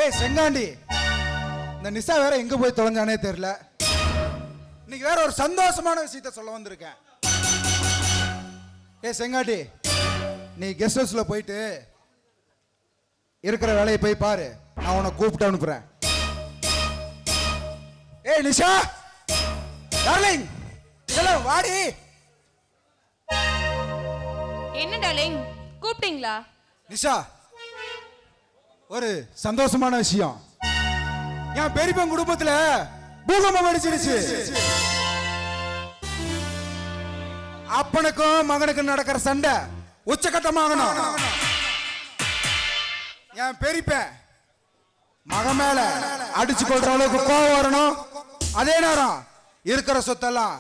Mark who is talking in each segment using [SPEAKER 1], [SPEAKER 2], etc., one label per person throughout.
[SPEAKER 1] ஏய் செங்காண்டி, இந்த நிசா வேற எங்க போய் தொலைஞ்சானே தெரியல. இன்னைக்கு வேற ஒரு சந்தோஷமான விஷயத்த சொல்ல வந்திருக்கேன். ஏய் செங்காண்டி, நீ கெஸ்ட் ஹவுஸ்ல போயிட்டு இருக்கிற வேலையை போய் பாரு. நான் உன்னை கூப்பிட்டு அனுப்புறேன். ஏய் நிஷா டார்லிங், இதெல்லாம் வாடி.
[SPEAKER 2] என்ன டார்லிங், கூப்பிட்டீங்களா?
[SPEAKER 1] நிஷா, ஒரு சந்தோஷமான விஷயம். என் பெரியப்பன் குடும்பத்துல பூகம்பம் அடிச்சிருச்சு. அப்பனுக்கும் மகனுக்கும் நடக்கிற சண்டை உச்சகட்டமாகணும். என் பெரியப்பன் மகன் மேல அடிச்சு கொள்ற அளவுக்கு கோவம் வரணும். அதே நேரம் இருக்கிற சொத்தெல்லாம்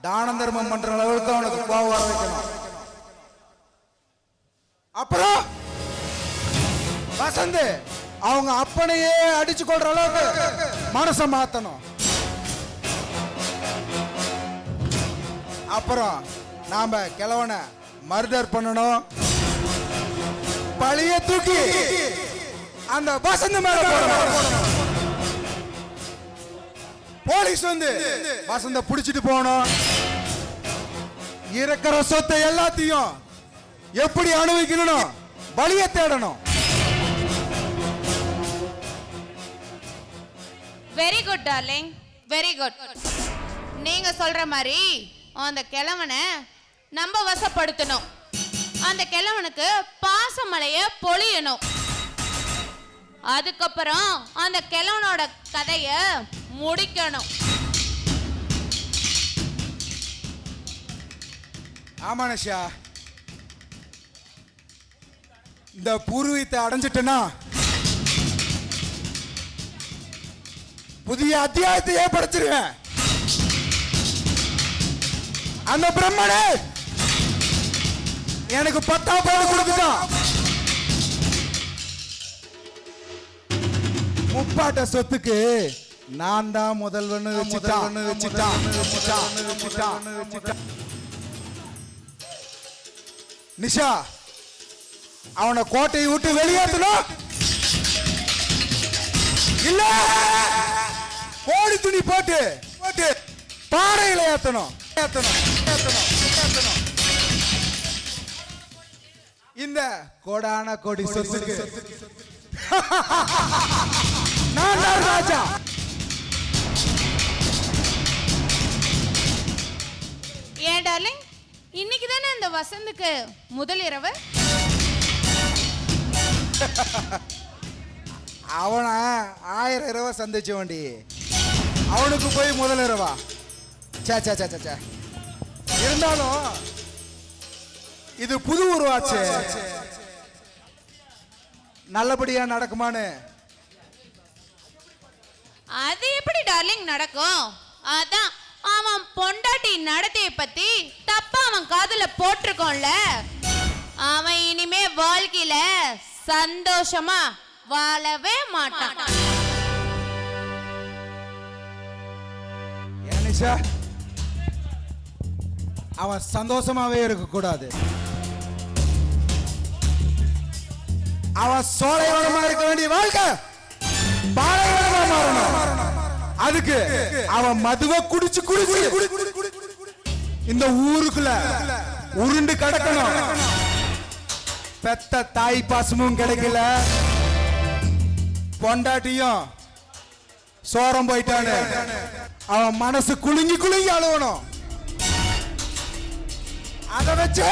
[SPEAKER 1] தான தர்மம் பண்ற அளவுக்கு அவனுக்கு கோவம் வர வைக்கணும். அப்புறம் வசந்த் அவங்க அப்பனையே அடிச்சு கொள்ற அளவுக்கு மனசை மாத்தணும். அப்புறம் நாம கிழவனை மர்டர் பண்ணணும். பழிய தூக்கி அந்த வசந்த் மேல போடணும். போலீஸ் வந்து வசந்த புடிச்சிட்டு போகணும். இருக்கிற சொத்தை எல்லாத்தையும் எப்படி அனுபவிக்கணும் வழியை தேடணும்.
[SPEAKER 2] Very good darling, very good. நீங்க சொல்ற மாதிரி அந்த கிழவனை நம்ம வசப்படுத்தணும். அந்த கிழவனுக்கு பாசமலைய பொழியணும். அதுக்கப்புறம் அந்த கிழவனோட கதைய முடிக்கணும்.
[SPEAKER 1] ஆமா நிஷா, இந்த பூர்வீகத்தை அடைஞ்சிட்டேன்னா புதிய அத்தியாயத்தை ஏற்படுத்திடுவேன். அந்த பிரம்மனே எனக்கு 10ஆம் பாடு கொடுத்துட்டான். முப்பாட்ட சொத்துக்கு நான் தான் முதல்வன்னு வச்சுட்டான். நிஷா, அவனை கோட்டையை விட்டு வெளியேற்றணும். இல்ல கோடி துணி போட்டு பாறையில ஏத்தணும். இந்த கோடான கோடி சொத்துக்கு நான் தான் ராஜா.
[SPEAKER 2] ஏன் டார்லிங், இன்னைக்கு தானே இந்த வசந்துக்கு முதல் இரவு.
[SPEAKER 1] அவனை 1000 இரவ சந்திச்ச வேண்டி அவனுக்கு போய் முதல் இரவா? சே. இருந்தாலும் இது புது உருவாச்சு, நல்லபடியா நடக்குமான்னு.
[SPEAKER 2] அது எப்படி டார்லிங் நடக்கும்? அதான் அவன் பொண்டாட்டி நடத்தைய பத்தி தப்பா அவன் காதுல போட்டிருக்கோம்ல. அவன் இனிமே வாழ்க்கையில சந்தோஷமா வாழவே மாட்டான்.
[SPEAKER 1] ஏனிஷா, அவன் சந்தோஷமாவே இருக்க கூடாது. அவன் சோலைவனமா இருக்க வேண்டிய வாழ்க்கை பாலைவனமா மாறணும். அதுக்கு அவன் மதுவை குடிச்சு இந்த ஊருக்குள்ள உருண்டு கிடக்கணும். பெத்த தாய் பாசமும் கிடைக்கல, பொண்டாட்டியும் சோரம் போயிட்டானு அவன் மனசு குலுங்கி அழுவணும். அதை வச்சு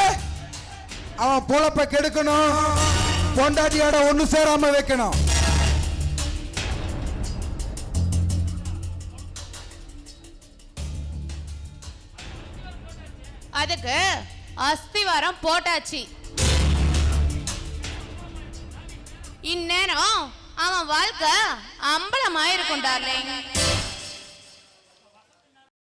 [SPEAKER 1] அவன் பொழப்ப கெடுக்கணும், பொண்டாட்டியோட ஒண்ணு சேராம வைக்கணும்.
[SPEAKER 2] அதுக்கு அஸ்திவாரம் போட்டாச்சு. இந்நேரம் அவன் வாழ்க்கை அம்பலமாயிருக்கும் டார்லிங்.